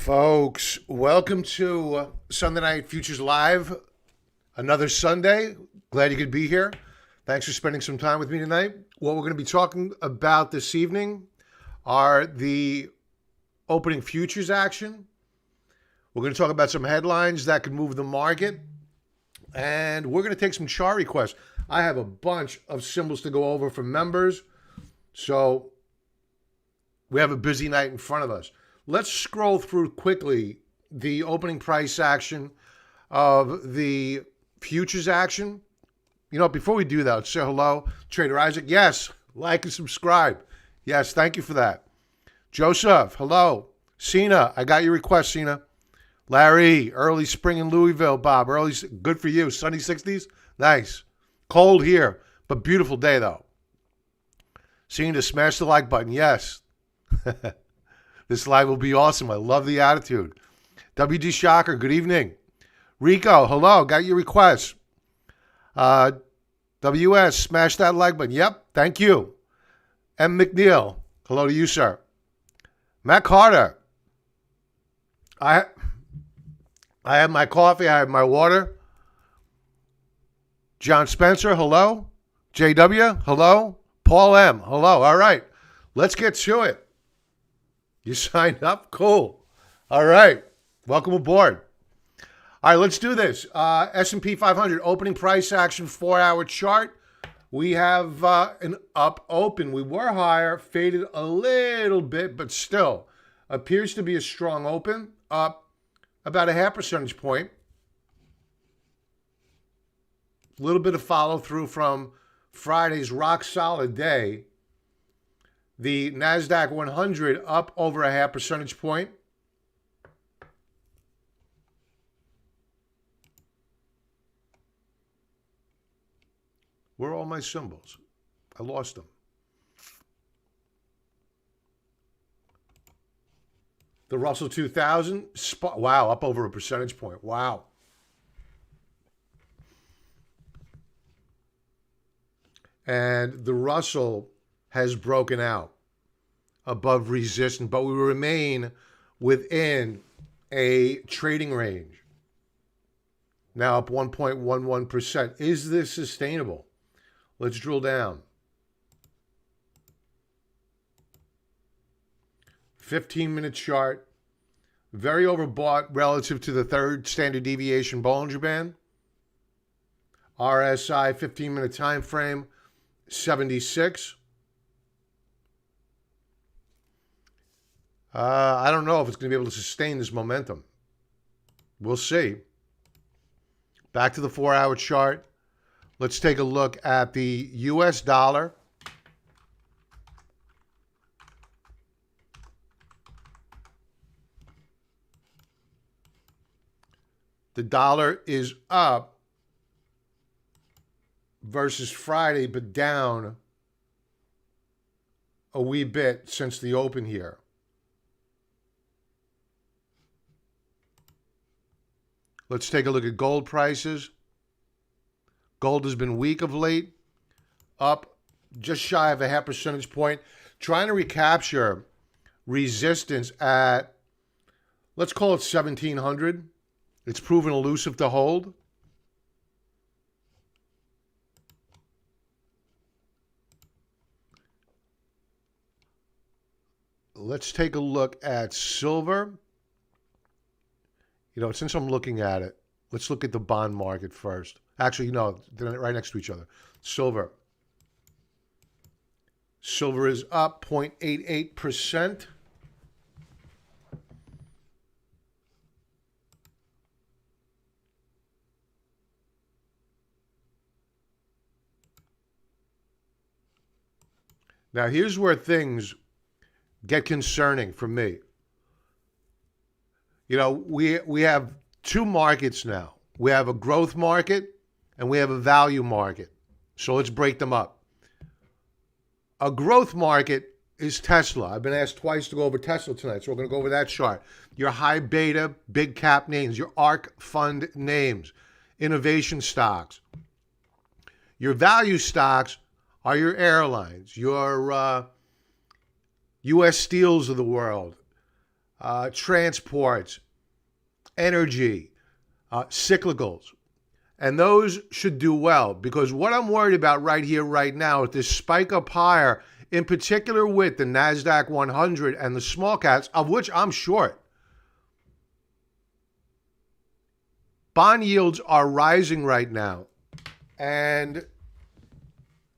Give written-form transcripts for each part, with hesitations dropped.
Folks, welcome to Sunday Night Futures Live. Another Sunday. Glad you could be here. Thanks for spending some time with me tonight. What we're going to be talking about this evening are the opening futures action. We're going to talk about some headlines that could move the market. And we're going to take some chart requests. I have a bunch of symbols to go over from members. So we have a busy night in front of us. Let's scroll through quickly the opening price action of the futures action. You know, before we do that, let's say hello. Trader Isaac, yes. Like and subscribe. Yes, thank you for that. Joseph, hello. Cena, I got your request, Cena. Larry, early spring in Louisville. Bob, good for you. Sunny 60s? Nice. Cold here, but beautiful day, though. Cena, smash the like button. Yes. This live will be awesome. I love the attitude. WD Shocker, good evening. Rico, hello. Got your request. WS, smash that like button. Yep, thank you. M. McNeil, hello to you, sir. Matt Carter, I have my coffee. I have my water. John Spencer, hello. JW, hello. Paul M, hello. All right, let's get to it. You signed up? Cool. All right. Welcome aboard. All right, let's do this. S&P 500 opening price action 4-hour chart. We have an up open. We were higher, faded a little bit, but still appears to be a strong open, up about a half percentage point. A little bit of follow through from Friday's rock solid day. The NASDAQ 100 up over a half percentage point. Where are all my symbols? I lost them. The Russell 2000, wow, up over a percentage point. Wow. And the Russell has broken out above resistance, but we remain within a trading range. Now up 1.11%. Is this sustainable? Let's drill down. 15-minute chart. Very overbought relative to the third standard deviation Bollinger Band. RSI 15-minute time frame, 76. I don't know if it's going to be able to sustain this momentum. We'll see. Back to the 4-hour chart. Let's take a look at the U.S. dollar. The dollar is up versus Friday, but down a wee bit since the open here. Let's take a look at gold prices. Gold has been weak of late, up just shy of a half percentage point, trying to recapture resistance at, let's call it 1,700. It's proven elusive to hold. Let's take a look at silver. You know, since I'm looking at it, let's look at the bond market first. Actually, no, they're right next to each other. Silver. Silver is up 0.88%. Now, here's where things get concerning for me. You know, we have two markets now. We have a growth market and we have a value market. So let's break them up. A growth market is Tesla. I've been asked twice to go over Tesla tonight, so we're going to go over that chart. Your high beta, big cap names, your ARK fund names, innovation stocks. Your value stocks are your airlines, your U.S. Steels of the world, transports, energy, cyclicals. And those should do well, because what I'm worried about right here, right now, is this spike up higher, in particular with the NASDAQ 100 and the small caps, of which I'm short. Bond yields are rising right now, and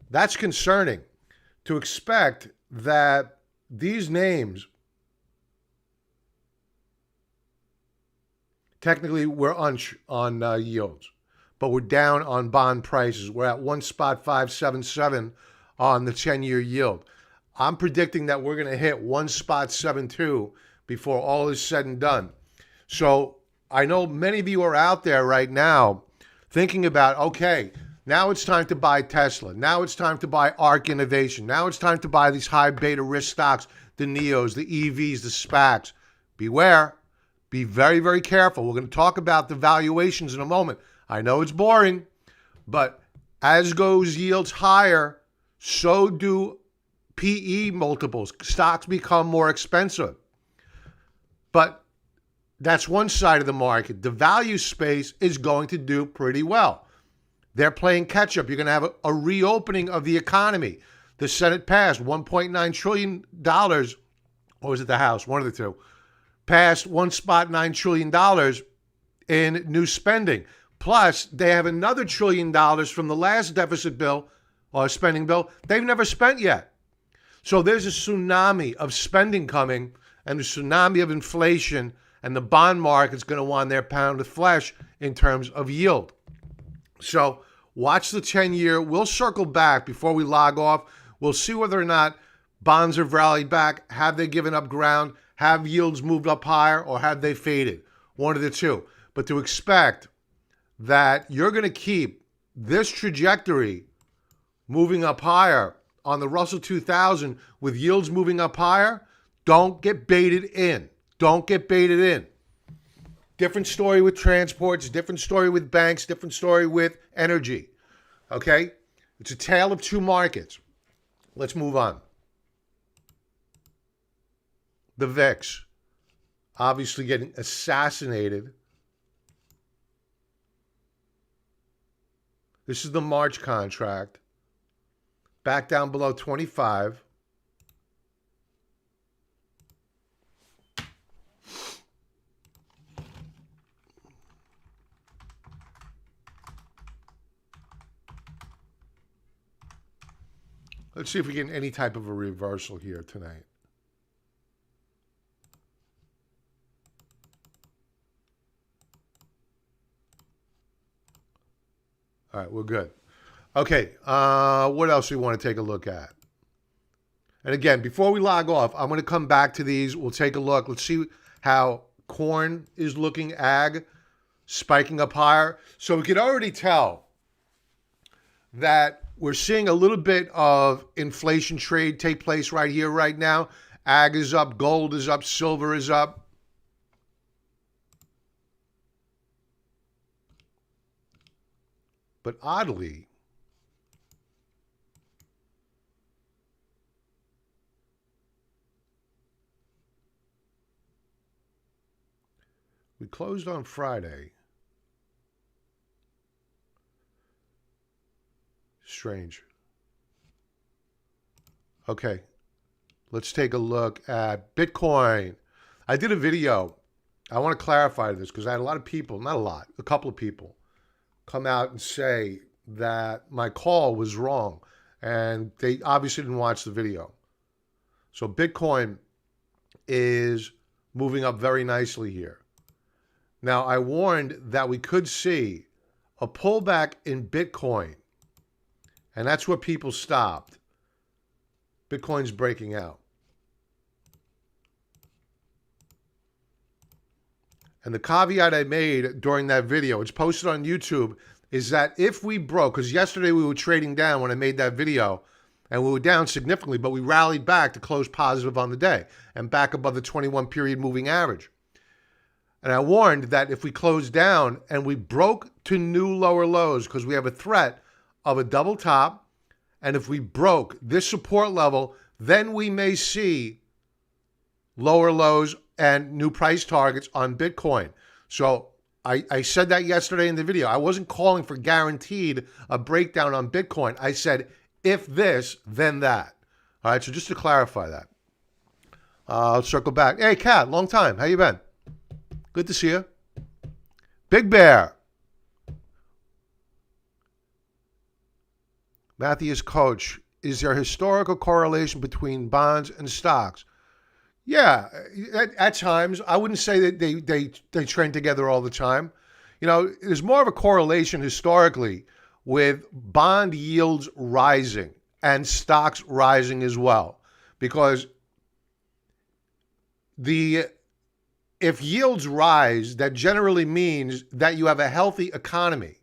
that's concerning to expect that these names, technically we're on yields, but we're down on bond prices. We're at 1.577 on the 10-year yield. I'm predicting that we're going to hit 1.72 before all is said and done. So I know many of you are out there right now thinking about, okay, now it's time to buy Tesla. Now it's time to buy ARC Innovation. Now it's time to buy these high beta risk stocks, the NEOs, the EVs, the SPACs. Beware. Be very, very careful. We're going to talk about the valuations in a moment. I know it's boring, but as goes yields higher, so do PE multiples. Stocks become more expensive. But that's one side of the market. The value space is going to do pretty well. They're playing catch up. You're going to have a reopening of the economy. The Senate passed $1.9 trillion, or was it the House? One of the two. Passed $1.9 trillion in new spending. Plus, they have another $1 trillion from the last deficit bill or spending bill they've never spent yet. So there's a tsunami of spending coming and a tsunami of inflation, and the bond market's going to want their pound of flesh in terms of yield. So watch the 10-year. We'll circle back before we log off. We'll see whether or not bonds have rallied back. Have they given up ground? Have yields moved up higher, or have they faded? One of the two. But to expect that you're going to keep this trajectory moving up higher on the Russell 2000 with yields moving up higher, don't get baited in. Don't get baited in. Different story with transports, different story with banks, different story with energy. Okay? It's a tale of two markets. Let's move on. The VIX, obviously getting assassinated. This is the March contract. Back down below 25. Let's see if we get any type of a reversal here tonight. All right, we're good. Okay, what else do we want to take a look at? And again, before we log off, I'm going to come back to these. We'll take a look. Let's see how corn is looking, ag, spiking up higher. So we can already tell that we're seeing a little bit of inflation trade take place right here, right now. Ag is up, gold is up, silver is up. But oddly, we closed on Friday. Strange. Okay, let's take a look at Bitcoin. I did a video. I want to clarify this because I had a lot of people, not a lot, a couple of people, come out and say that my call was wrong, and they obviously didn't watch the video. So Bitcoin is moving up very nicely here. Now, I warned that we could see a pullback in Bitcoin, and that's where people stopped. Bitcoin's breaking out. And the caveat I made during that video, it's posted on YouTube, is that if we broke, because yesterday we were trading down when I made that video, and we were down significantly, but we rallied back to close positive on the day and back above the 21 period moving average. And I warned that if we closed down and we broke to new lower lows, because we have a threat of a double top, and if we broke this support level, then we may see lower lows and new price targets on Bitcoin. So I said that yesterday in the video. I wasn't calling for guaranteed a breakdown on Bitcoin. I said, if this, then that. All right, so just to clarify that. I'll circle back. Hey, Kat, long time. How you been? Good to see you. Big Bear. Matthew's coach. Is there a historical correlation between bonds and stocks? Yeah, at times. I wouldn't say that they trend together all the time. You know, there's more of a correlation historically with bond yields rising and stocks rising as well. Because if yields rise, that generally means that you have a healthy economy.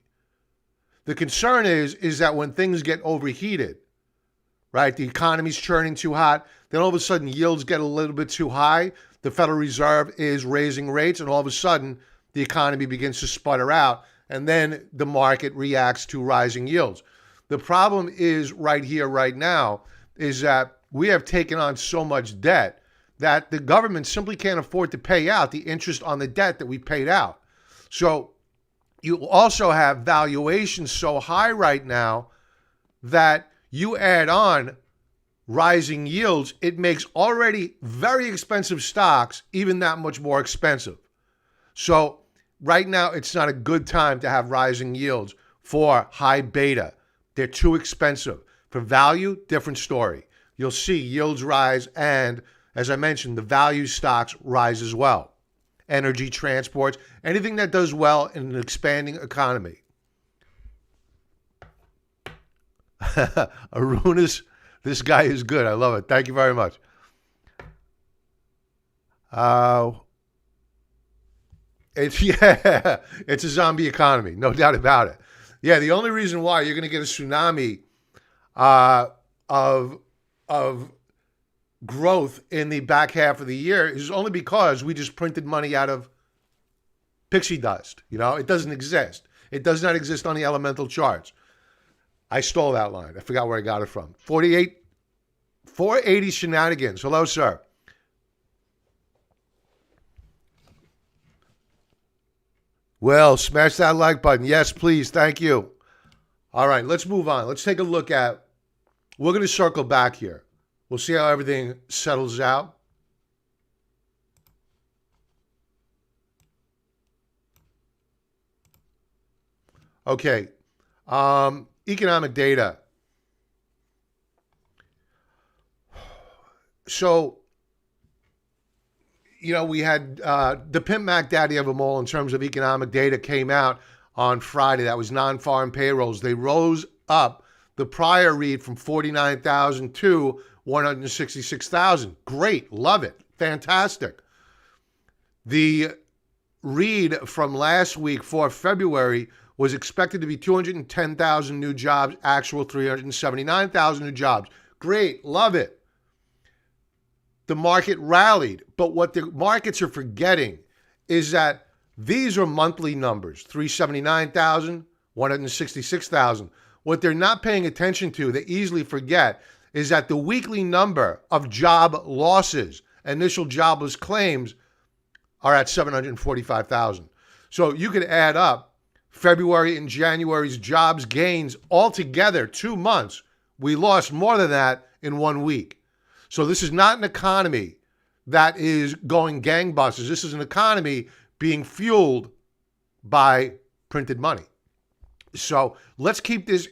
The concern is that when things get overheated, right, the economy's churning too hot, then all of a sudden yields get a little bit too high, the Federal Reserve is raising rates, and all of a sudden the economy begins to sputter out, and then the market reacts to rising yields. The problem is right here, right now, is that we have taken on so much debt that the government simply can't afford to pay out the interest on the debt that we paid out. So you also have valuations so high right now that you add on rising yields, it makes already very expensive stocks even that much more expensive. So right now, it's not a good time to have rising yields for high beta. They're too expensive. For value, different story. You'll see yields rise, and as I mentioned, the value stocks rise as well. Energy, transports, anything that does well in an expanding economy. Arunas, this guy is good. I love it. Thank you very much. It's a zombie economy, no doubt about it. Yeah, the only reason why you're going to get a tsunami of growth in the back half of the year is only because we just printed money out of pixie dust. You know, it doesn't exist. It does not exist on the elemental charts. I stole that line. I forgot where I got it from. 480 shenanigans. Hello, sir. Well, smash that like button. Yes, please. Thank you. All right, let's move on. Let's take a look at, we're going to circle back here. We'll see how everything settles out. Okay. Economic data. So, you know, we had the Pimp Mac Daddy of them all in terms of economic data came out on Friday. That was non-farm payrolls. They rose up the prior read from 49,000 to 166,000. Great. Love it. Fantastic. The read from last week for February was expected to be 210,000 new jobs, actual 379,000 new jobs. Great. Love it. The market rallied, but what the markets are forgetting is that these are monthly numbers, 379,000, 166,000. What they're not paying attention to, they easily forget, is that the weekly number of job losses, initial jobless claims, are at 745,000. So you could add up February and January's jobs gains altogether, 2 months. We lost more than that in 1 week. So this is not an economy that is going gangbusters. This is an economy being fueled by printed money. So let's keep this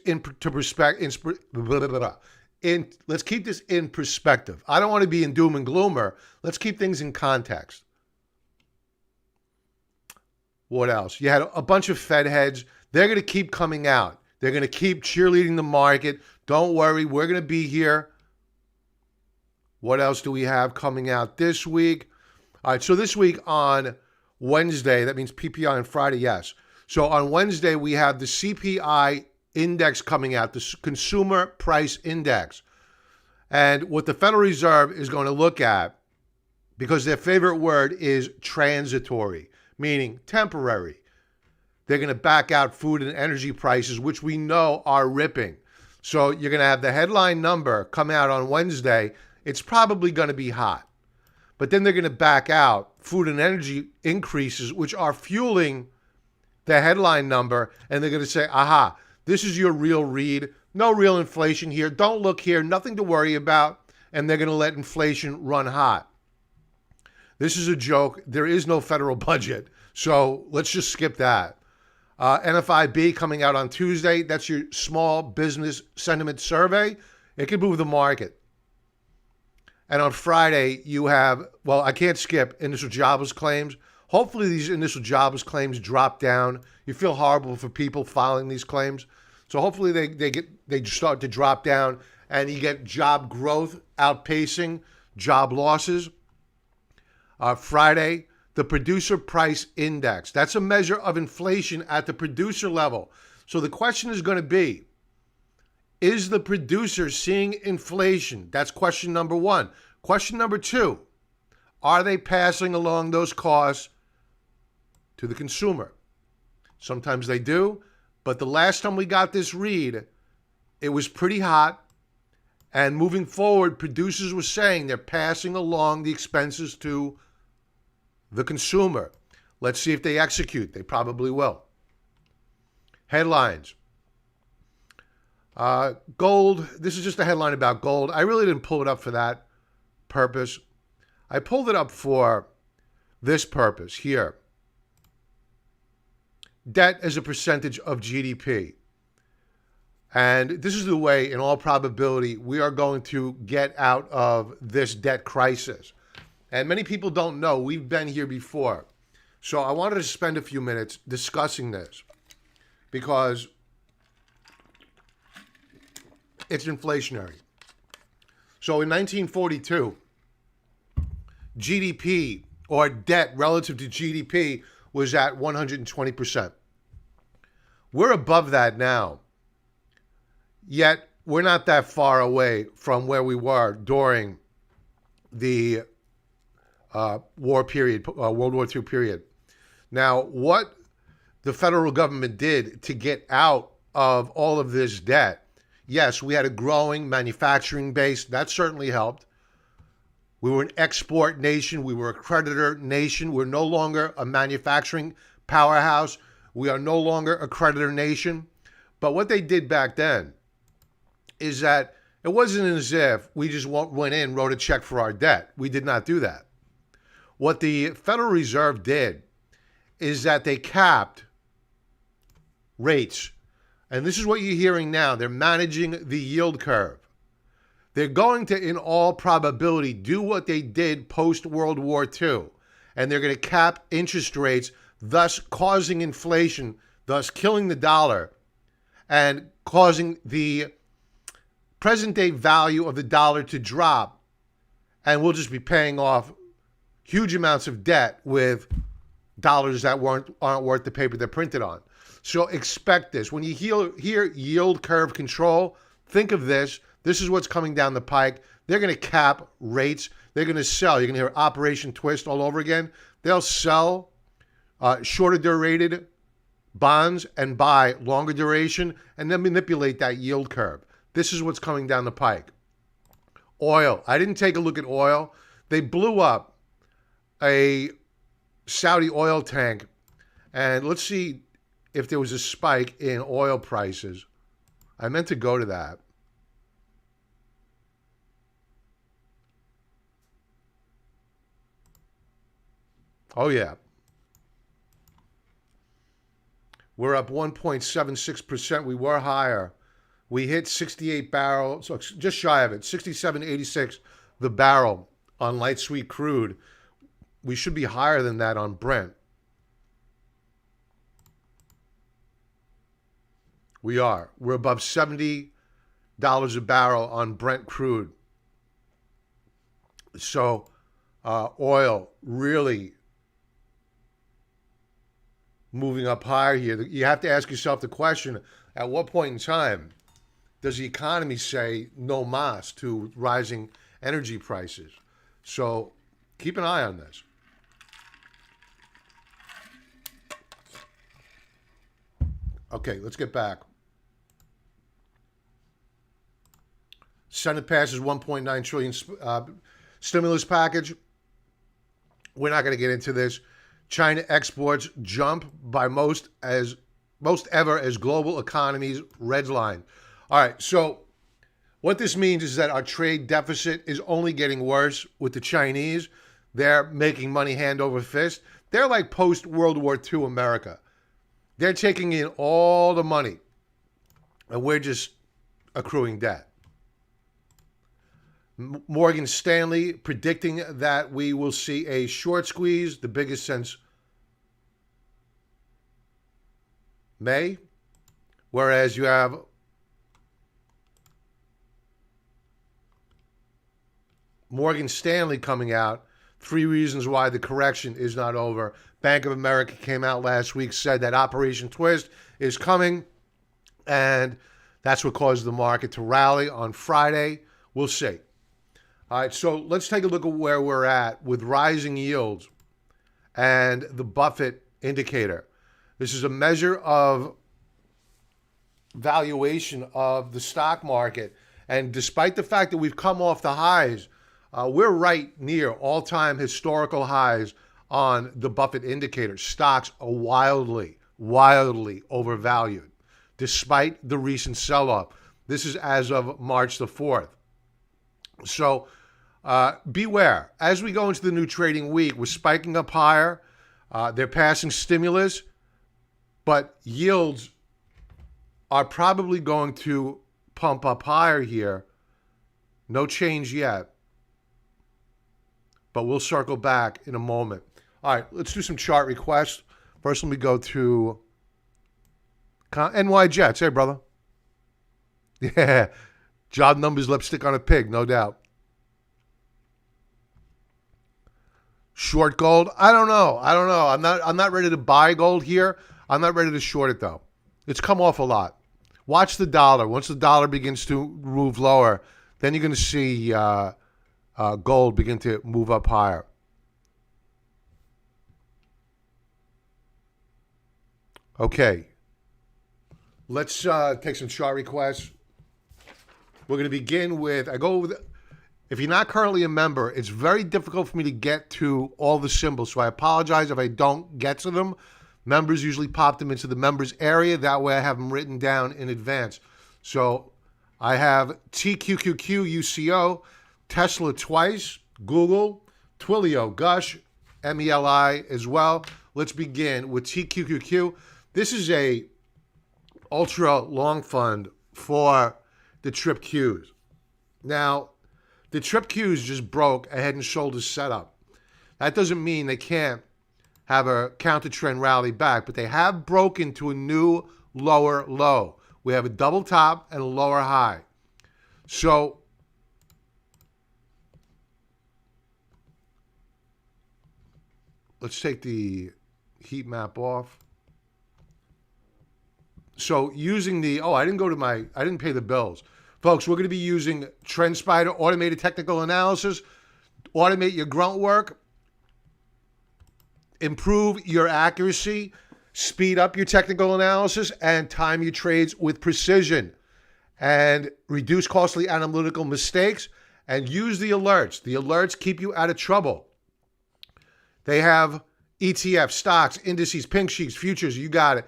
let's keep this in perspective. I don't want to be in doom and gloomer. Let's keep things in context. What else? You had a bunch of Fed heads. They're going to keep coming out. They're going to keep cheerleading the market. Don't worry, we're going to be here. What else do we have coming out this week? All right, so this week on Wednesday, that means PPI on Friday, yes. So on Wednesday, we have the CPI index coming out, the Consumer Price Index. And what the Federal Reserve is going to look at, because their favorite word is transitory, meaning temporary. They're going to back out food and energy prices, which we know are ripping. So you're going to have the headline number come out on Wednesday. It's probably going to be hot. But then they're going to back out food and energy increases, which are fueling the headline number. And they're going to say, aha, this is your real read. No real inflation here. Don't look here. Nothing to worry about. And they're going to let inflation run hot. This is a joke. There is no federal budget. So let's just skip that. NFIB coming out on Tuesday. That's your small business sentiment survey. It could move the market. And on Friday, you have, well, I can't skip initial jobless claims. Hopefully these initial jobless claims drop down. You feel horrible for people filing these claims. So hopefully they start to drop down and you get job growth outpacing job losses. Friday, the producer price index. That's a measure of inflation at the producer level. So the question is going to be, is the producer seeing inflation? That's question number one. Question number two, are they passing along those costs to the consumer? Sometimes they do, but the last time we got this read, it was pretty hot. And moving forward, producers were saying they're passing along the expenses to the consumer. Let's see if they execute. They probably will. Headlines. Gold. This is just a headline about gold. I really didn't pull it up for that purpose. I pulled it up for this purpose here. Debt as a percentage of GDP. And this is the way, in all probability, we are going to get out of this debt crisis. And many people don't know, we've been here before. So I wanted to spend a few minutes discussing this because it's inflationary. So in 1942, GDP or debt relative to GDP was at 120%. We're above that now. Yet we're not that far away from where we were during the war period, World War II period. Now, what the federal government did to get out of all of this debt, yes, we had a growing manufacturing base. That certainly helped. We were an export nation. We were a creditor nation. We're no longer a manufacturing powerhouse. We are no longer a creditor nation. But what they did back then is that it wasn't as if we just went in, wrote a check for our debt. We did not do that. What the Federal Reserve did is that they capped rates. And this is what you're hearing now. They're managing the yield curve. They're going to, in all probability, do what they did post-World War II. And they're going to cap interest rates, thus causing inflation, thus killing the dollar, and causing the present-day value of the dollar to drop. And we'll just be paying off huge amounts of debt with dollars that aren't worth the paper they're printed on. So expect this. When you hear yield curve control, think of this. This is what's coming down the pike. They're going to cap rates. They're going to sell. You're going to hear Operation Twist all over again. They'll sell shorter durated bonds and buy longer duration and then manipulate that yield curve. This is what's coming down the pike. Oil. I didn't take a look at oil. They blew up a Saudi oil tank. And let's see if there was a spike in oil prices. I meant to go to that. Oh, yeah. We're up 1.76%. We were higher. We hit 68 barrels, so just shy of it, 67.86 the barrel on light sweet crude. We should be higher than that on Brent. We are. We're above $70 a barrel on Brent crude. So oil really moving up higher here. You have to ask yourself the question, at what point in time does the economy say no mas to rising energy prices? So keep an eye on this. Okay, let's get back. Senate passes $1.9 trillion stimulus package. We're not going to get into this. China exports jump by most ever as global economies redline. All right, so what this means is that our trade deficit is only getting worse with the Chinese. They're making money hand over fist. They're like post-World War II America. They're taking in all the money, and we're just accruing debt. Morgan Stanley predicting that we will see a short squeeze, the biggest since May, whereas you have Morgan Stanley coming out, 3 reasons why the correction is not over. Bank of America came out last week, said that Operation Twist is coming, and that's what caused the market to rally on Friday. We'll see. All right, so let's take a look at where we're at with rising yields and the Buffett indicator. This is a measure of valuation of the stock market. And despite the fact that we've come off the highs, we're right near all-time historical highs on the Buffett indicator. Stocks are wildly, wildly overvalued, despite the recent sell-off. This is as of March the 4th. So beware. As we go into the new trading week, we're spiking up higher. They're passing stimulus, but yields are probably going to pump up higher here. No change yet, but we'll circle back in a moment. All right, let's do some chart requests. First, let me go to NY Jets. Hey, brother. Yeah, job numbers, lipstick on a pig, no doubt. Short gold? I don't know. I'm not ready to buy gold here. I'm not ready to short it though. It's come off a lot. Watch the dollar. Once the dollar begins to move lower, then you're going to see gold begin to move up higher. Okay. Let's take some chart requests. We're going to begin with, if you're not currently a member, it's very difficult for me to get to all the symbols, so I apologize if I don't get to them. Members usually pop them into the members area. That way I have them written down in advance. So I have TQQQ, UCO, Tesla twice, Google, Twilio, GUSH, MELI as well. Let's begin with TQQQ. This is a ultra long fund for the Trip Qs. Now, the Trip Qs just broke a head and shoulders setup. That doesn't mean they can't have a counter trend rally back, but they have broken to a new lower low. We have a double top and a lower high. So let's take the heat map off. So using the, I didn't pay the bills. Folks, we're going to be using TrendSpider, automated technical analysis, automate your grunt work, improve your accuracy, speed up your technical analysis, and time your trades with precision, and reduce costly analytical mistakes, and use the alerts. The alerts keep you out of trouble. They have ETF, stocks, indices, pink sheets, futures, you got it.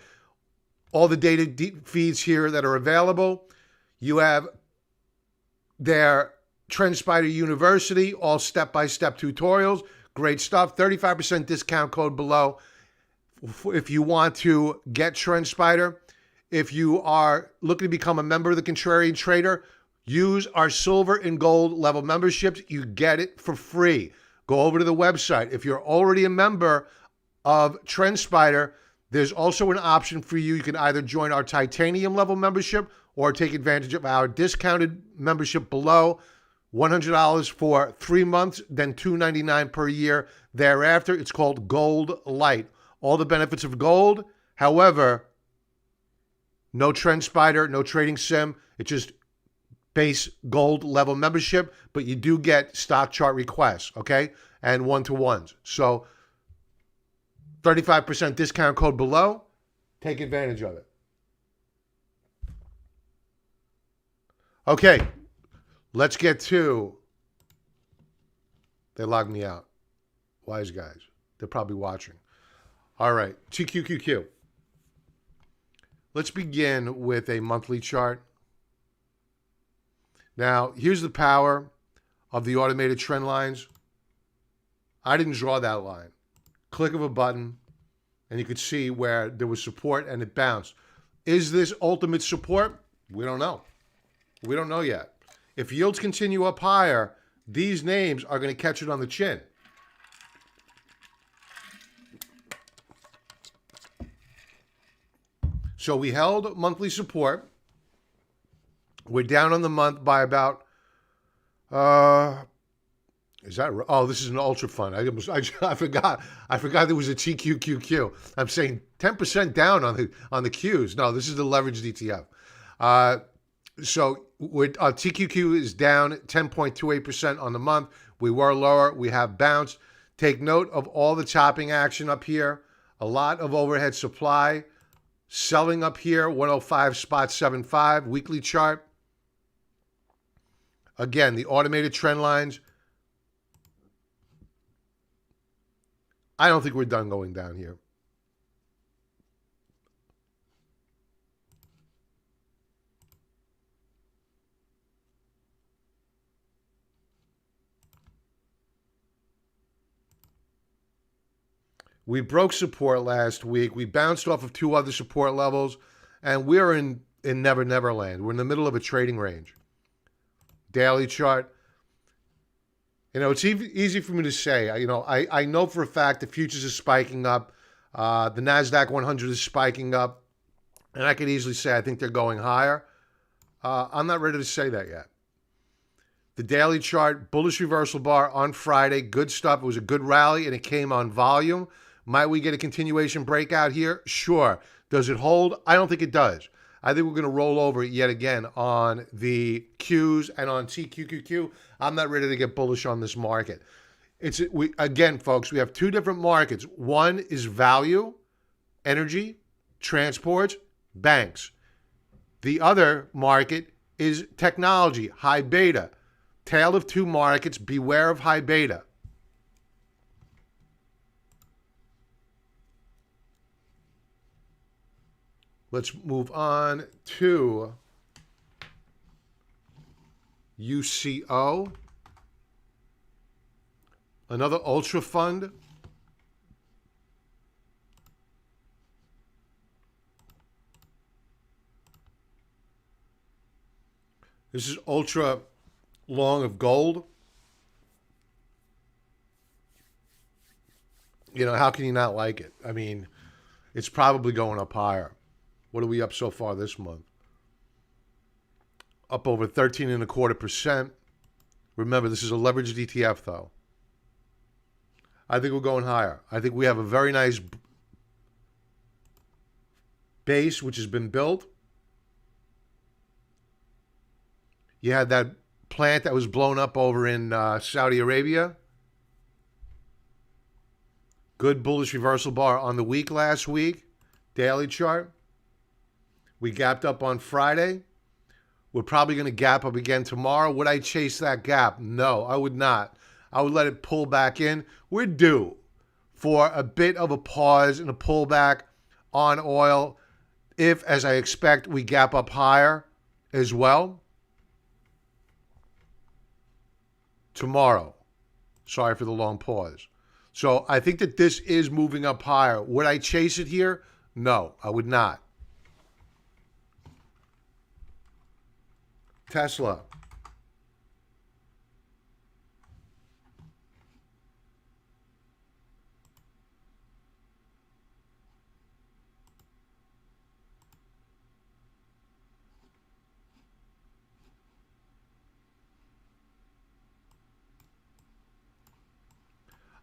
All the data feeds here that are available. You have their TrendSpider University, all step-by-step tutorials. Great stuff. 35% discount code below if you want to get TrendSpider. If you are looking to become a member of the Contrarian Trader, use our silver and gold level memberships. You get it for free. Go over to the website. If you're already a member of TrendSpider, there's also an option for you. You can either join our titanium level membership or take advantage of our discounted membership below. $100 for 3 months, then $299 per year thereafter. It's called Gold Light. All the benefits of gold. However, no TrendSpider, no trading sim. It's just base gold level membership, but you do get stock chart requests, okay? And one-to-ones. So 35% discount code below. Take advantage of it. Okay. Let's get to, they logged me out. Wise guys. They're probably watching. All right, TQQQ. Let's begin with a monthly chart. Now, here's the power of the automated trend lines. I didn't draw that line. Click of a button, and you could see where there was support and it bounced. Is this ultimate support? We don't know. We don't know yet. If yields continue up higher, these names are going to catch it on the chin. So we held monthly support. We're down on the month by about, is that right? Oh, this is an ultra fund. I forgot. I forgot there was a TQQQ. I'm saying 10% down on the Qs. No, this is the leveraged ETF. So TQQ is down 10.28% on the month. We were lower. We have bounced. Take note of all the chopping action up here. A lot of overhead supply. Selling up here, 105.75, weekly chart. Again, the automated trend lines. I don't think we're done going down here. We broke support last week. We bounced off of two other support levels, and we're in Never Never Land. We're in the middle of a trading range. Daily chart. You know, it's easy for me to say. I know for a fact the futures are spiking up. The NASDAQ 100 is spiking up. And I could easily say I think they're going higher. I'm not ready to say that yet. The daily chart, bullish reversal bar on Friday. Good stuff. It was a good rally, and it came on volume. Might we get a continuation breakout here? Sure. Does it hold? I don't think it does. I think we're going to roll over yet again on the Qs and on TQQQ. I'm not ready to get bullish on this market. Again, folks, we have two different markets. One is value, energy, transports, banks. The other market is technology, high beta. Tale of two markets. Beware of high beta. Let's move on to UCO, another ultra fund. This is ultra long of gold. You know, how can you not like it? I mean, it's probably going up higher. What are we up so far this month? Up over 13.25%. Remember, this is a leveraged ETF, though. I think we're going higher. I think we have a very nice base which has been built. You had that plant that was blown up over in Saudi Arabia. Good bullish reversal bar on the week last week. Daily chart. We gapped up on Friday. We're probably going to gap up again tomorrow. Would I chase that gap? No, I would not. I would let it pull back in. We're due for a bit of a pause and a pullback on oil if, as I expect, we gap up higher as well tomorrow. Sorry for the long pause. So I think that this is moving up higher. Would I chase it here? No, I would not. Tesla.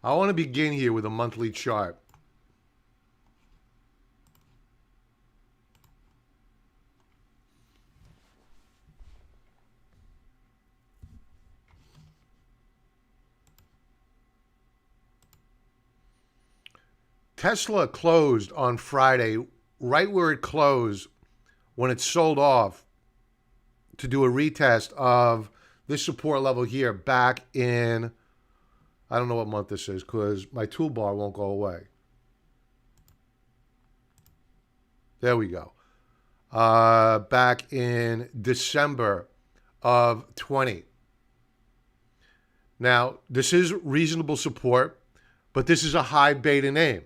I want to begin here with a monthly chart. Tesla closed on Friday right where it closed when it sold off to do a retest of this support level here back in I don't know what month this is because my toolbar won't go away. There we go. Back in December of 20. Now, this is reasonable support, but this is a high beta name.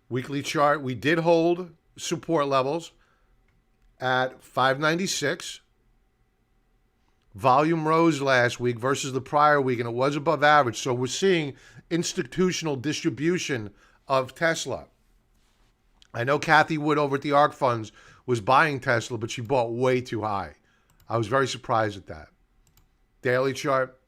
Weekly chart, we did hold support levels at 596. Volume rose last week versus the prior week, and it was above average. So we're seeing institutional distribution of Tesla. I know Kathy Wood over at the ARK Funds was buying Tesla, but she bought way too high. I was very surprised at that. Daily chart.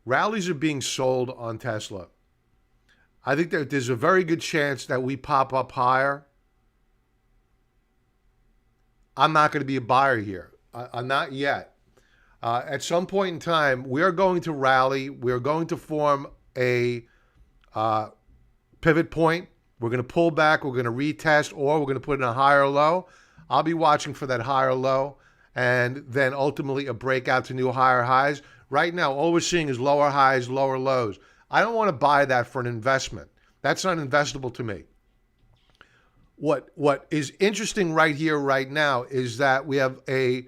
Rallies are being sold on Tesla. I think that there's a very good chance that we pop up higher. I'm not going to be a buyer here. I'm not yet. At some point in time, we are going to rally. We are going to form a pivot point. We're going to pull back. We're going to retest, or we're going to put in a higher low. I'll be watching for that higher low and then ultimately a breakout to new higher highs. Right now, all we're seeing is lower highs, lower lows. I don't want to buy that for an investment. That's not investable to me. What is interesting right here, right now, is that we have a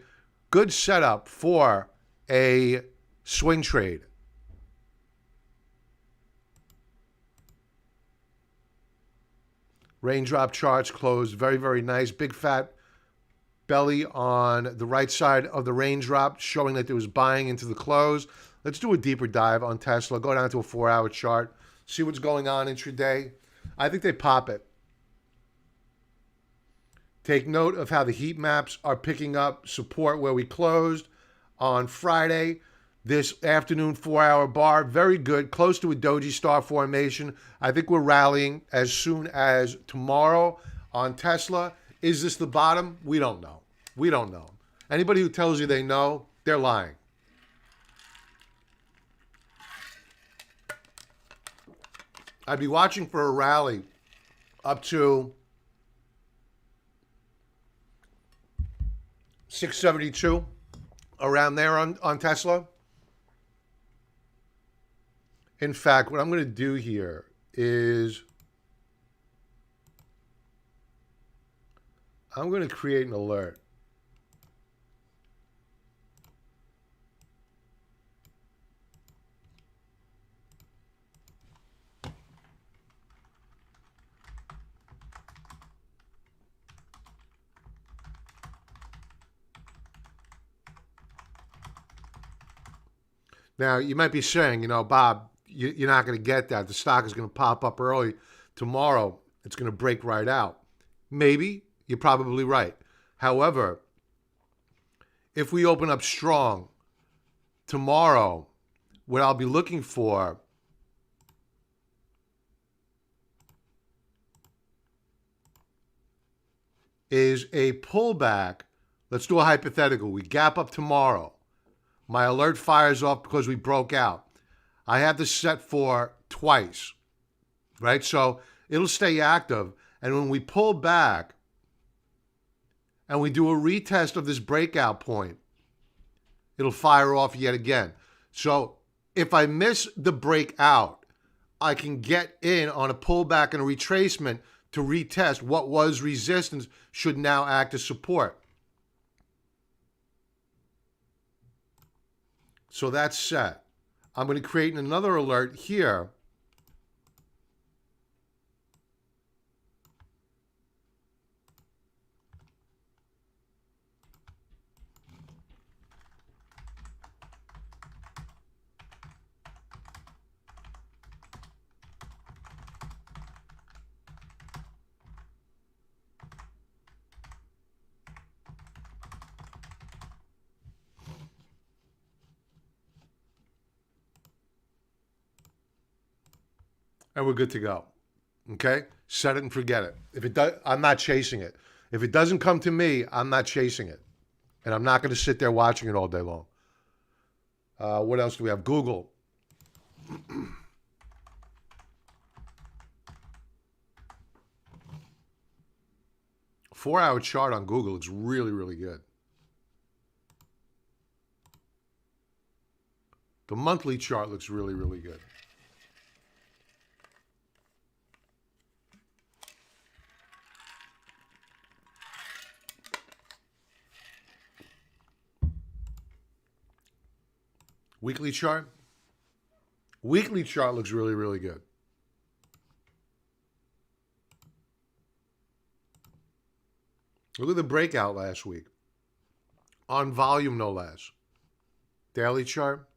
good setup for a swing trade. Raindrop charts closed very, very nice. Big fat belly on the right side of the raindrop, showing that there was buying into the close. Let's do a deeper dive on Tesla. Go down to a 4-hour chart. See what's going on intraday. I think they pop it. Take note of how the heat maps are picking up support where we closed on Friday. This afternoon 4-hour bar, very good, close to a doji star formation. I think we're rallying as soon as tomorrow on Tesla. Is this the bottom? We don't know. We don't know. Anybody who tells you they know, they're lying. I'd be watching for a rally up to 672, around there on Tesla. In fact, what I'm going to do here is I'm going to create an alert. Now, you might be saying, Bob, you're not going to get that. The stock is going to pop up early tomorrow. It's going to break right out. Maybe. You're probably right. However, if we open up strong tomorrow, what I'll be looking for is a pullback. Let's do a hypothetical. We gap up tomorrow. My alert fires off because we broke out. I have this set for twice, right? So it'll stay active. And when we pull back and we do a retest of this breakout point, it'll fire off yet again. So if I miss the breakout, I can get in on a pullback and a retracement to retest what was resistance should now act as support. So that's set. I'm going to create another alert here. And we're good to go. Okay? Set it and forget it. If it does, I'm not chasing it. If it doesn't come to me, I'm not chasing it. And I'm not going to sit there watching it all day long. What else do we have? Google. 4-hour chart on Google looks really, really good. The monthly chart looks really, really good. Weekly chart? Weekly chart looks really, really good. Look at the breakout last week. On volume, no less. Daily chart.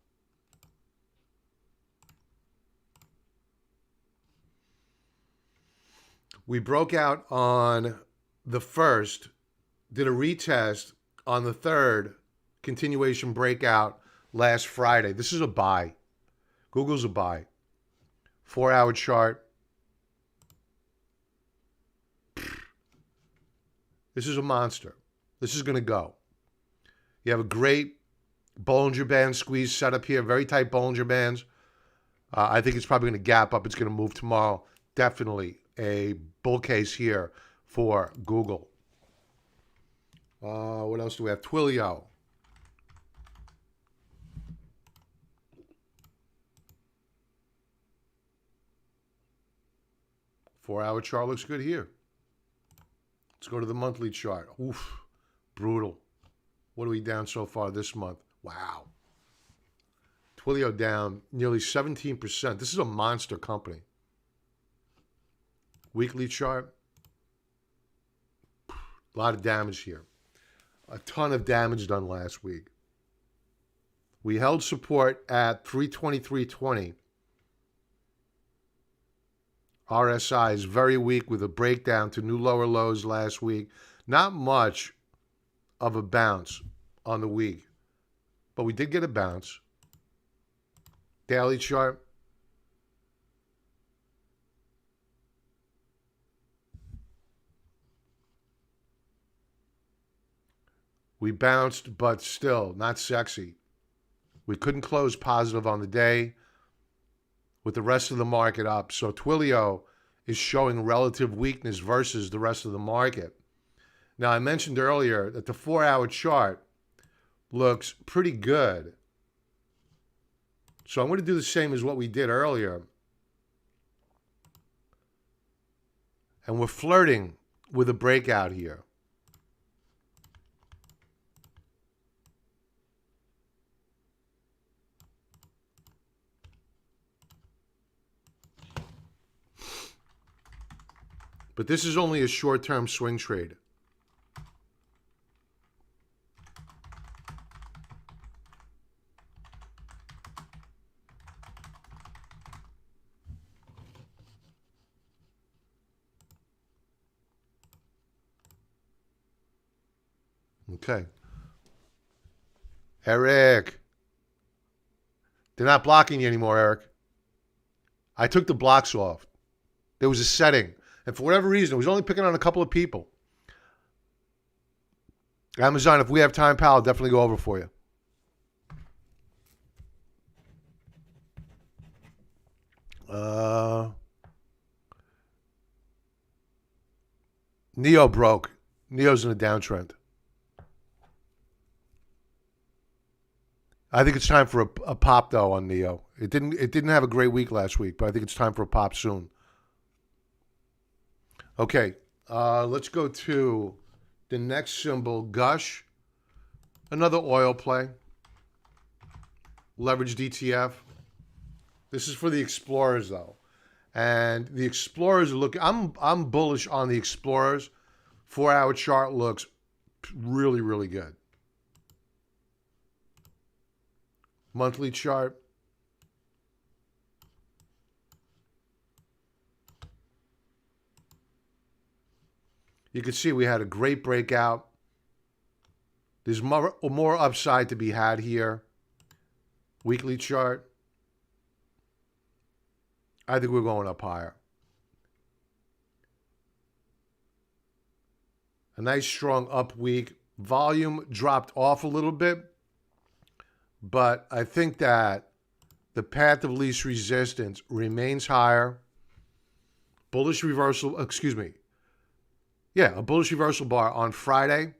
We broke out on the 1st, did a retest on the 3rd, continuation breakout last Friday. This is a buy. Google's a buy. 4-hour chart. This is a monster. This is going to go. You have a great Bollinger Band squeeze set up here. Very tight Bollinger Bands. I think it's probably going to gap up. It's going to move tomorrow. Definitely a bull case here for Google. What else do we have? Twilio. Four-hour chart looks good here. Let's go to the monthly chart. Oof, brutal. What are we down so far this month? Wow. Twilio down nearly 17%. This is a monster company. Weekly chart. A lot of damage here. A ton of damage done last week. We held support at 323.20. RSI is very weak with a breakdown to new lower lows last week. Not much of a bounce on the week, but we did get a bounce. Daily chart. We bounced, but still not sexy. We couldn't close positive on the day with the rest of the market up. So Twilio is showing relative weakness versus the rest of the market. Now, I mentioned earlier that the 4-hour chart looks pretty good. So I'm going to do the same as what we did earlier. And we're flirting with a breakout here. But this is only a short-term swing trade. Okay. Eric. They're not blocking you anymore, Eric. I took the blocks off. There was a setting. And for whatever reason, it was only picking on a couple of people. Amazon, if we have time, pal, I'll definitely go over for you. Neo broke. Neo's in a downtrend. I think it's time for a pop, though, on Neo. It didn't have a great week last week, but I think it's time for a pop soon. Okay, let's go to the next symbol, GUSH. Another oil play. Leveraged ETF. This is for the explorers, though. And the explorers are looking, I'm bullish on the explorers. 4-hour chart looks really, really good. Monthly chart. You can see we had a great breakout. There's more upside to be had here. Weekly chart. I think we're going up higher. A nice strong up week. Volume dropped off a little bit, but I think that the path of least resistance remains higher. Bullish reversal, excuse me. Yeah, a bullish reversal bar on Friday.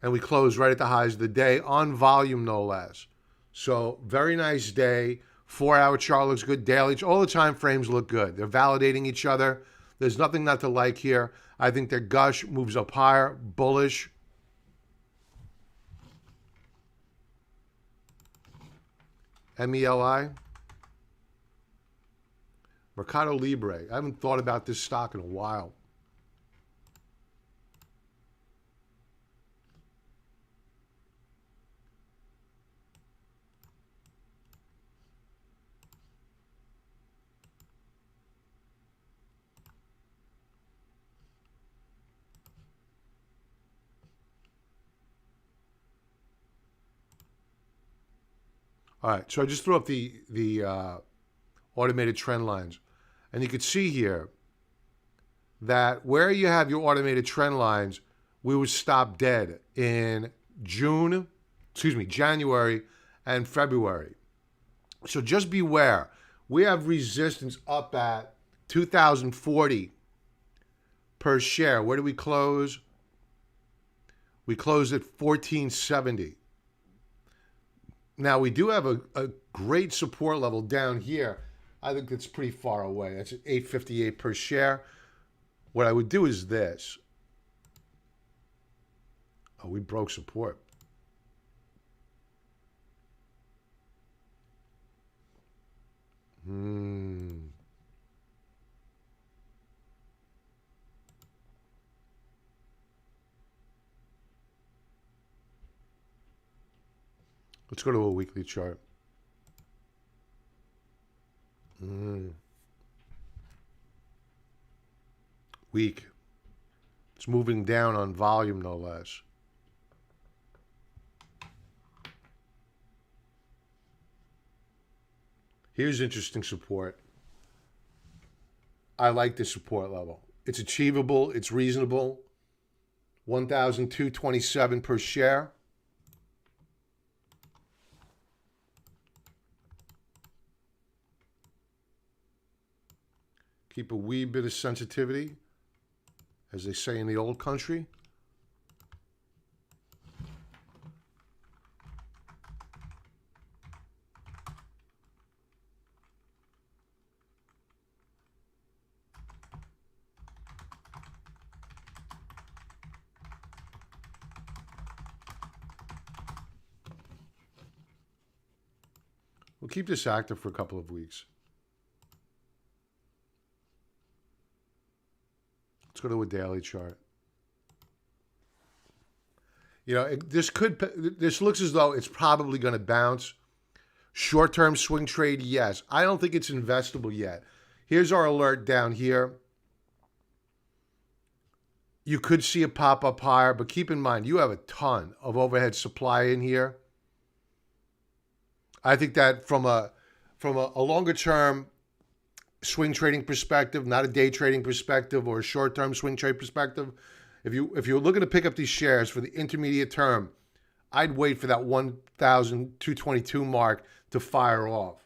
And we closed right at the highs of the day on volume, no less. So very nice day. 4-hour chart looks good. Daily, all the time frames look good. They're validating each other. There's nothing not to like here. I think their GUSH moves up higher, bullish. MELI. Mercado Libre. I haven't thought about this stock in a while. All right, so I just threw up the automated trend lines. And you could see here that where you have your automated trend lines, we would stop dead in January and February. So just beware. We have resistance up at 2,040 per share. Where do we close? We closed at 1,470. Now, we do have a great support level down here. I think that's pretty far away. That's at 858 per share. What I would do is this. Oh, we broke support. Let's go to a weekly chart. Weak. It's moving down on volume, no less. Here's interesting support. I like this support level. It's achievable. It's reasonable. 1,227 per share. Keep a wee bit of sensitivity, as they say in the old country. We'll keep this active for a couple of weeks. Let's go to a daily chart. You know, this looks as though it's probably going to bounce. Short-term swing trade, yes. I don't think it's investable yet. Here's our alert down here. You could see it pop up higher, but keep in mind, you have a ton of overhead supply in here. I think that from a longer-term swing trading perspective, not a day trading perspective or a short-term swing trade perspective, if you're looking to pick up these shares for the intermediate term, I'd wait for that 1,222 mark to fire off.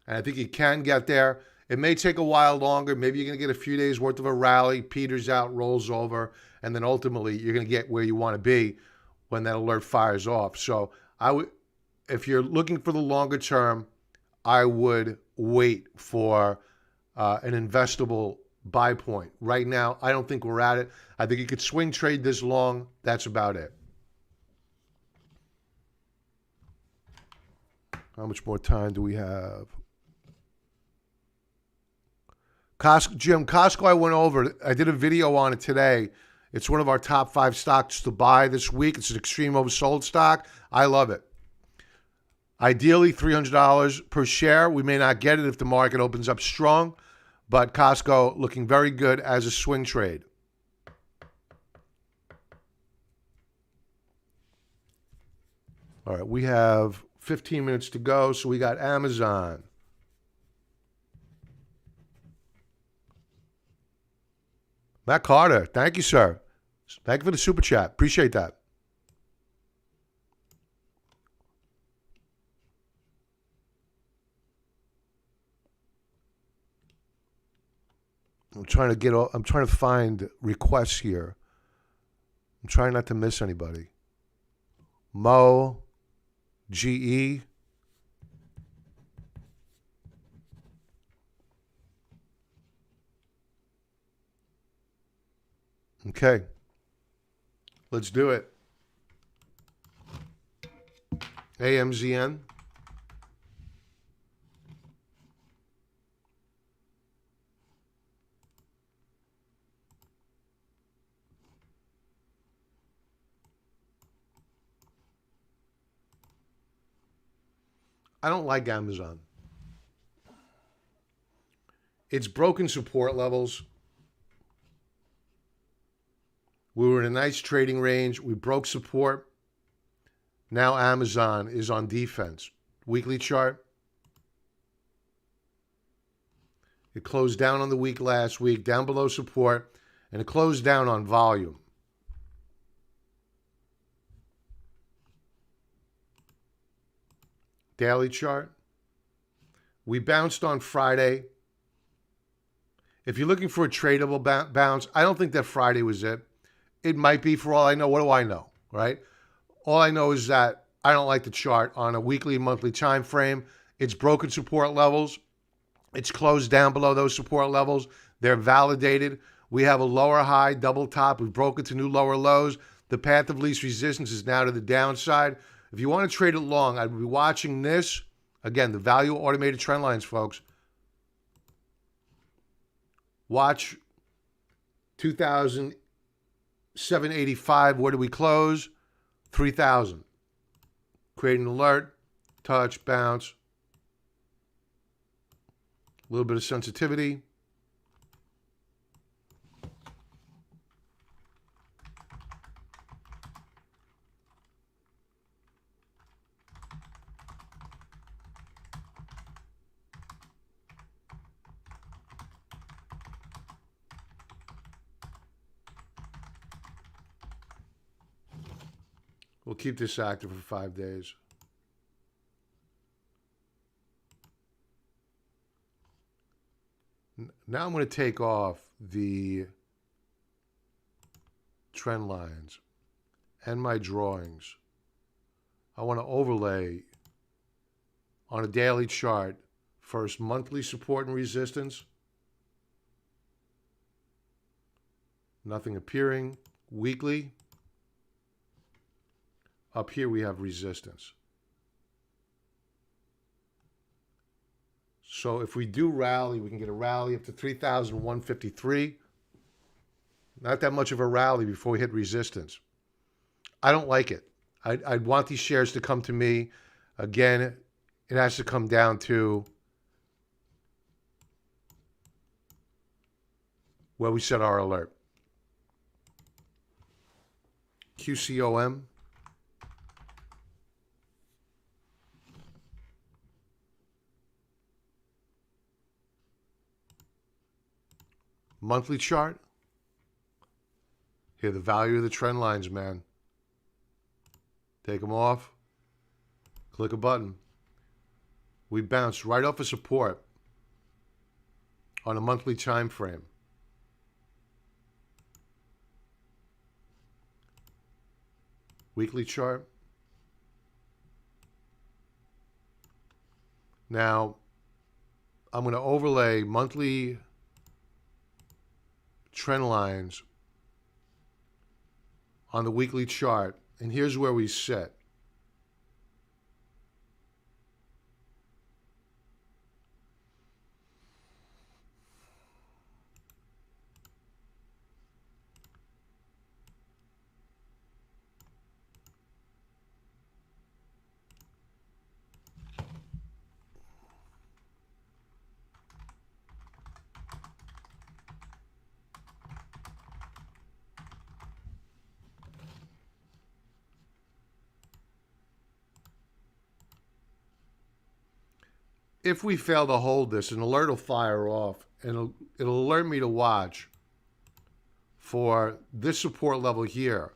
And I think you can get there. It may take a while longer. Maybe you're going to get a few days worth of a rally, peters out, rolls over, and then ultimately you're going to get where you want to be when that alert fires off. So if you're looking for the longer term, I would wait for an investable buy point. Right now, I don't think we're at it. I think you could swing trade this long. That's about it. How much more time do we have? Costco, I went over. I did a video on it today. It's one of our top 5 stocks to buy this week. It's an extreme oversold stock. I love it. Ideally, $300 per share. We may not get it if the market opens up strong, but Costco looking very good as a swing trade. All right, we have 15 minutes to go, so we got Amazon. Matt Carter, thank you, sir. Thank you for the super chat. Appreciate that. I'm trying to find requests here. I'm trying not to miss anybody. Mo, GE. Okay. Let's do it. AMZN. I don't like Amazon. It's broken support levels. We were in a nice trading range. We broke support. Now Amazon is on defense. Weekly chart. It closed down on the week last week, down below support, and it closed down on volume. Daily chart. We bounced on Friday. If you're looking for a tradable bounce, I don't think that Friday was it. It might be, for all I know. What do I know, right? All I know is that I don't like the chart on a weekly and monthly time frame. It's broken support levels. It's closed down below those support levels. They're validated. We have a lower high, double top. We've broken to new lower lows. The path of least resistance is now to the downside. If you want to trade it long, I'd be watching this. Again, the value automated trend lines, folks. Watch 2,785. Where do we close? 3,000. Create an alert, touch, bounce. A little bit of sensitivity. We'll keep this active for 5 days. Now I'm going to take off the trend lines and my drawings. I want to overlay on a daily chart first monthly support and resistance. Nothing appearing. Weekly. Up here we have resistance. So if we do rally, we can get a rally up to 3,153. Not that much of a rally before we hit resistance. I don't like it. I'd want these shares to come to me. Again, it has to come down to where we set our alert. QCOM. Monthly chart. Here, the value of the trend lines, man. Take them off. Click a button. We bounced right off of support on a monthly time frame. Weekly chart. Now, I'm going to overlay monthly trend lines on the weekly chart, and here's where we sit. If we fail to hold this, an alert will fire off, and it'll alert me to watch for this support level here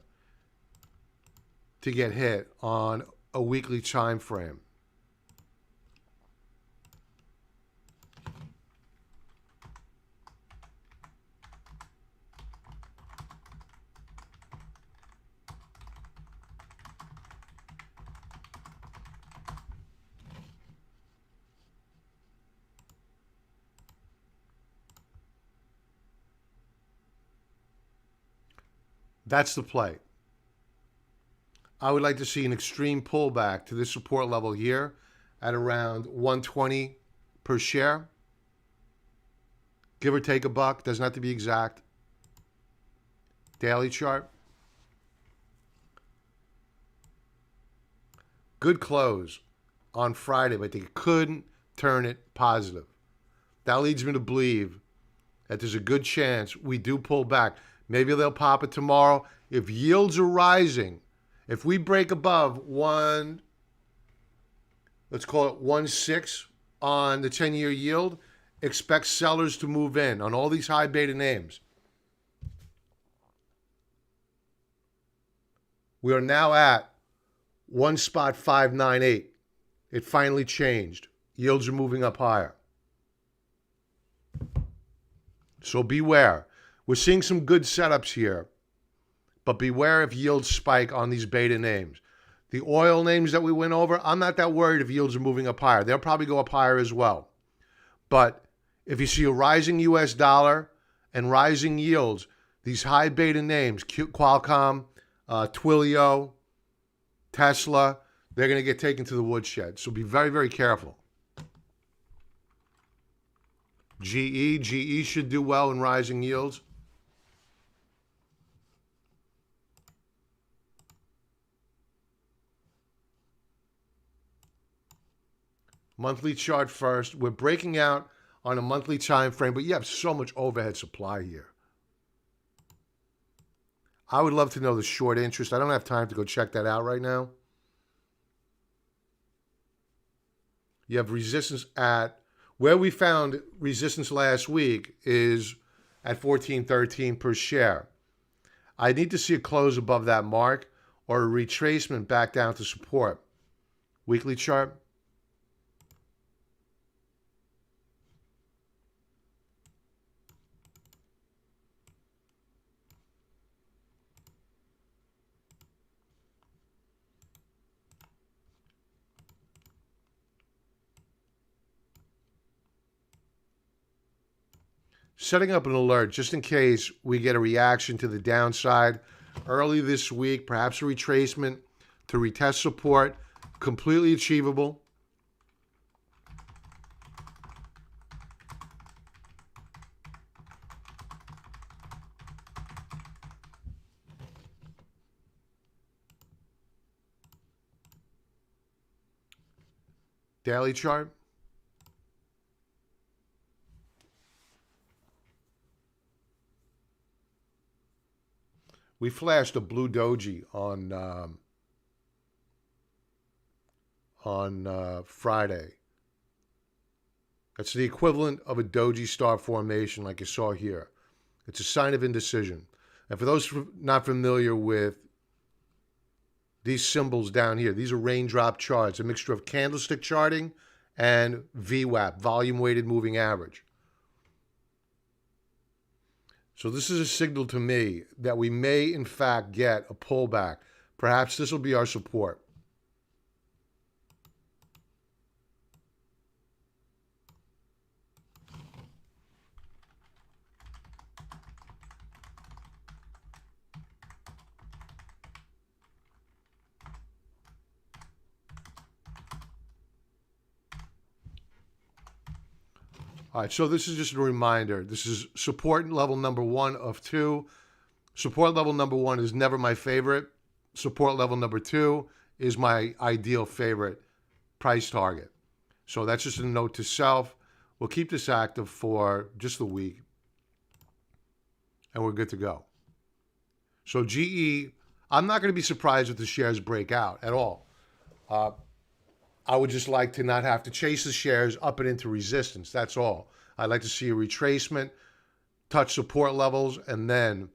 to get hit on a weekly time frame. That's the play. I would like to see an extreme pullback to this support level here at around 120 per share. Give or take a buck, doesn't have to be exact. Daily chart. Good close on Friday, but they couldn't turn it positive. That leads me to believe that there's a good chance we do pull back. Maybe they'll pop it tomorrow. If yields are rising, if we break above one, let's call it 1.6 on the 10-year yield, expect sellers to move in on all these high beta names. We are now at 1.598. It finally changed. Yields are moving up higher. So beware. We're seeing some good setups here, but beware if yields spike on these beta names. The oil names that we went over, I'm not that worried if yields are moving up higher. They'll probably go up higher as well. But if you see a rising US dollar and rising yields, these high beta names, Qualcomm, Twilio, Tesla, they're going to get taken to the woodshed. So be very, very careful. GE should do well in rising yields. Monthly chart first. We're breaking out on a monthly time frame, but you have so much overhead supply here. I would love to know the short interest. I don't have time to go check that out right now. You have resistance at, where we found resistance last week is at 14.13 per share. I need to see a close above that mark or a retracement back down to support. Weekly chart. Setting up an alert just in case we get a reaction to the downside early this week, perhaps a retracement to retest support, completely achievable. Daily chart. We flashed a blue doji on Friday. That's the equivalent of a doji star formation like you saw here. It's a sign of indecision. And for those not familiar with these symbols down here, these are raindrop charts, a mixture of candlestick charting and VWAP, volume weighted moving average. So this is a signal to me that we may, in fact, get a pullback. Perhaps this will be our support. All right, so this is just a reminder. This is support level number 1 of 2. Support level number 1 is never my favorite. Support level number 2 is my ideal favorite price target. So that's just a note to self. We'll keep this active for just the week, and we're good to go. So GE, I'm not going to be surprised if the shares break out at all. I would just like to not have to chase the shares up and into resistance. That's all. I'd like to see a retracement, touch support levels, and then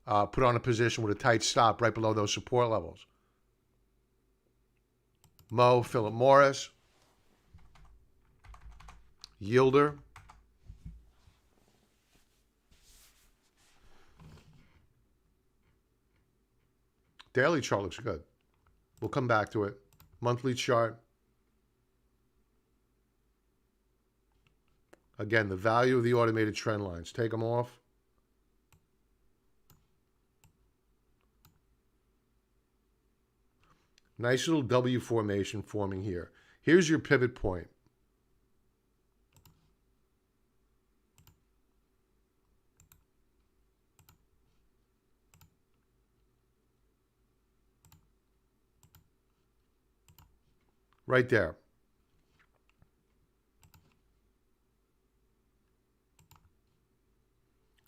put on a position with a tight stop right below those support levels. Philip Morris, Yielder, daily chart looks good. We'll come back to it. Monthly chart. Again, the value of the automated trend lines. Take them off. Nice little W formation forming here. Here's your pivot point. Right there.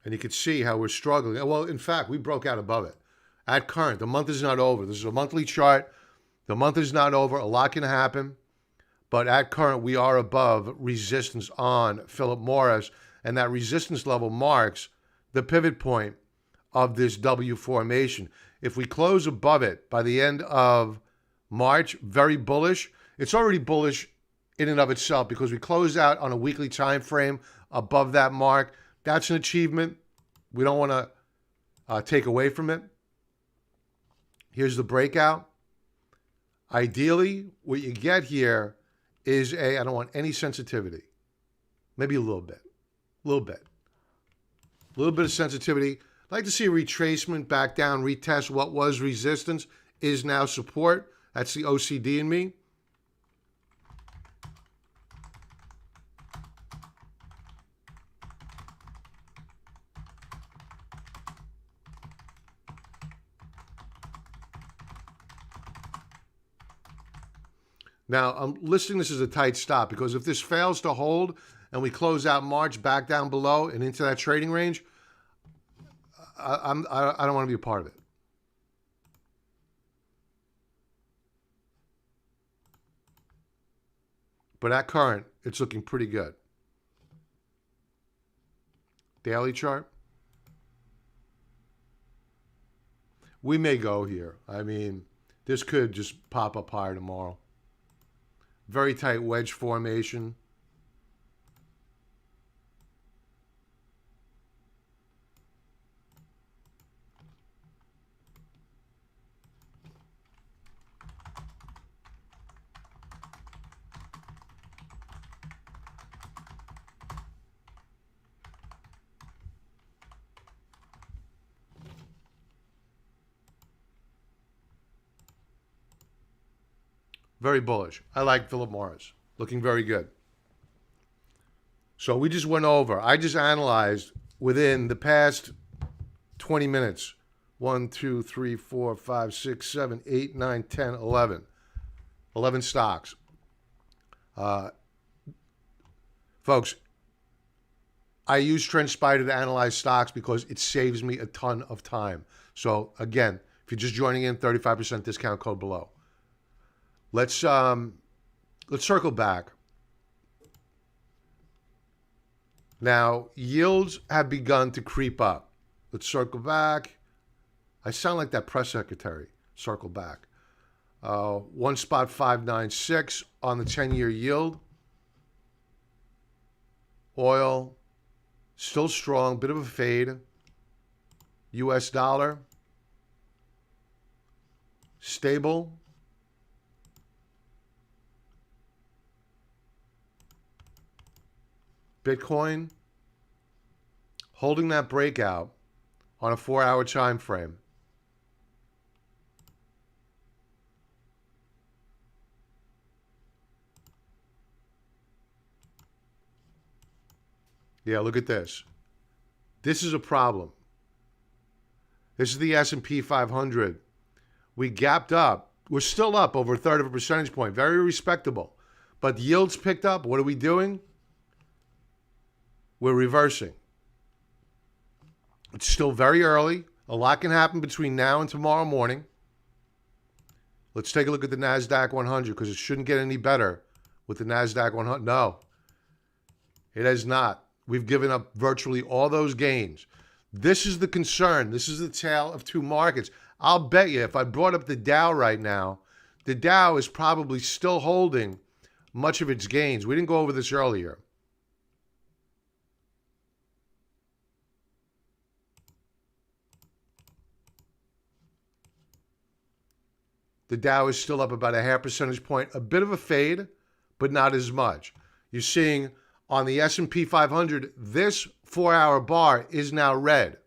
And you can see how we're struggling. Well, in fact, we broke out above it. At current, the month is not over. This is a monthly chart. The month is not over. A lot can happen. But at current, we are above resistance on Philip Morris. And that resistance level marks the pivot point of this W formation. If we close above it by the end of March, very bullish. It's already bullish in and of itself because we close out on a weekly time frame above that mark. That's an achievement. We don't want to take away from it. Here's the breakout. Ideally, what you get here is I don't want any sensitivity. Maybe a little bit. A little bit. A little bit of sensitivity. I'd like to see a retracement back down, retest what was resistance, is now support. That's the OCD in me. Now, I'm listing this as a tight stop because if this fails to hold and we close out March back down below and into that trading range, I don't want to be a part of it. But at current, it's looking pretty good. Daily chart. We may go here. I mean, this could just pop up higher tomorrow. Very tight wedge formation. Very bullish. I like Philip Morris. Looking very good. So we just went over. I just analyzed within the past 20 minutes. 1, 2, 3, 4, 5, 6, 7, 8, 9, 10, 11. 11 stocks. Folks, I use TrendSpider to analyze stocks because it saves me a ton of time. So again, if you're just joining in, 35% discount code below. Let's circle back. Now, yields have begun to creep up. Let's circle back. I sound like that press secretary. Circle back. 1.596 on the 10-year yield. Oil, still strong, bit of a fade. US dollar, stable. Bitcoin holding that breakout on a 4-hour time frame. Yeah, look at this. This is a problem. This is the S&P 500. We gapped up. We're still up over a third of a percentage point. Very respectable. But yields picked up. What are we doing? We're reversing. It's still very early. A lot can happen between now and tomorrow morning. Let's take a look at the NASDAQ 100 because it shouldn't get any better with the NASDAQ 100. No, it has not. We've given up virtually all those gains. This is the concern. This is the tale of two markets. I'll bet you if I brought up the Dow right now, the Dow is probably still holding much of its gains. We didn't go over this earlier. The Dow is still up about a half percentage point, a bit of a fade, but not as much. You're seeing on the S&P 500, this 4-hour bar is now red.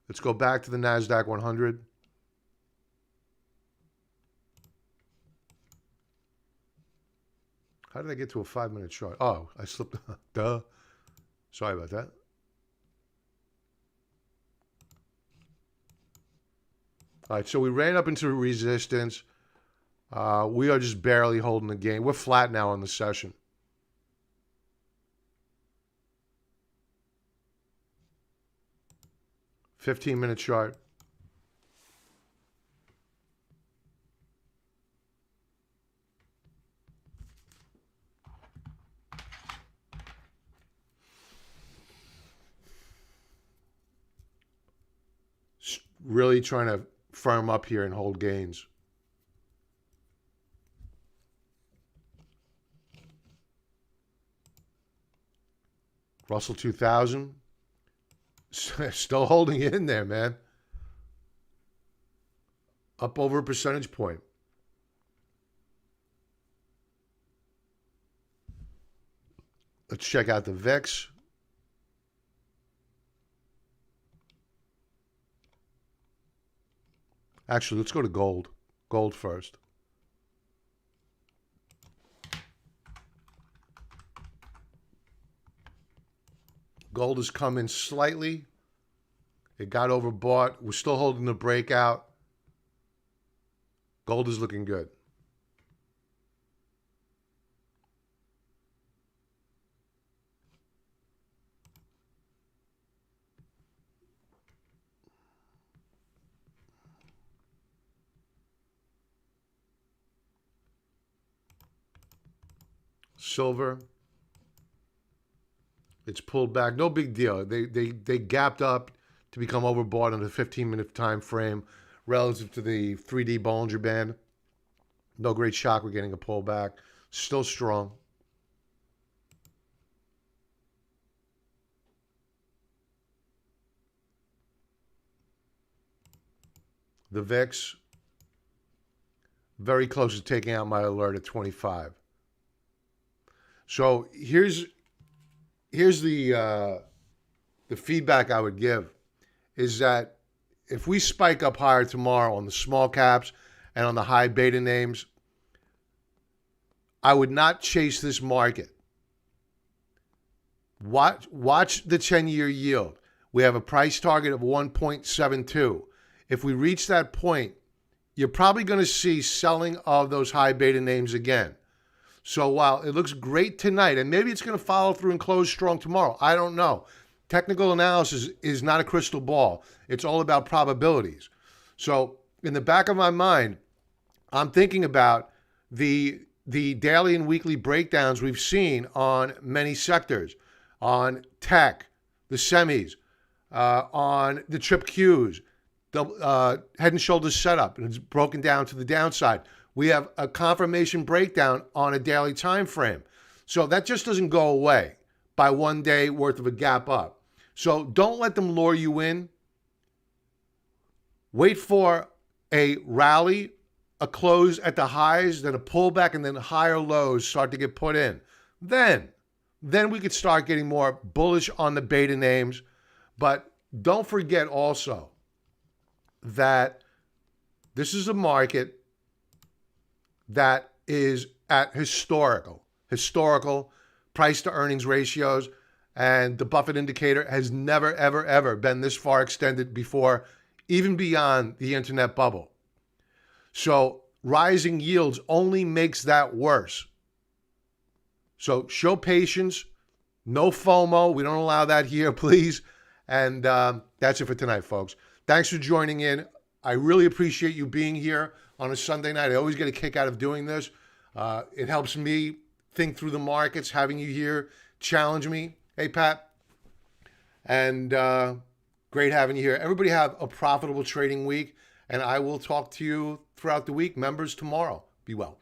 Let's go back to the NASDAQ 100. How did I get to a 5-minute chart? Oh, I slipped. Duh. Sorry about that. All right, so we ran up into resistance. We are just barely holding the gain. We're flat now on the session. $15-minute chart. Really trying to firm up here and hold gains. Russell 2000. Still holding in there, man. Up over a percentage point. Let's check out the VIX. Actually, let's go to gold. Gold first. Gold has come in slightly. It got overbought. We're still holding the breakout. Gold is looking good. Silver. It's pulled back. No big deal. They gapped up to become overbought on the 15-minute time frame relative to the 3D Bollinger Band. No great shock. We're getting a pullback. Still strong. The VIX, very close to taking out my alert at 25. So here's the feedback I would give is that if we spike up higher tomorrow on the small caps and on the high beta names, I would not chase this market. Watch the 10-year yield. We have a price target of 1.72. If we reach that point, you're probably going to see selling of those high beta names again. So while it looks great tonight, and maybe it's going to follow through and close strong tomorrow, I don't know. Technical analysis is not a crystal ball. It's all about probabilities. So in the back of my mind, I'm thinking about the daily and weekly breakdowns we've seen on many sectors, on tech, the semis, on the trip Qs, the head and shoulders setup, and it's broken down to the downside. We have a confirmation breakdown on a daily time frame. So that just doesn't go away by 1 day worth of a gap up. So don't let them lure you in. Wait for a rally, a close at the highs, then a pullback, and then higher lows start to get put in. Then we could start getting more bullish on the beta names. But don't forget also that this is a market that is at historical price to earnings ratios, and the Buffett indicator has never, ever, ever been this far extended before, even beyond the internet bubble. So rising yields only makes that worse. So show patience, no FOMO. We don't allow that here, please. And that's it for tonight, folks. Thanks for joining in. I really appreciate you being here. on a Sunday night. I always get a kick out of doing this. It helps me think through the markets, having you here challenge me. Hey, Pat. And great having you here. Everybody have a profitable trading week, and I will talk to you throughout the week. Members, tomorrow. Be well.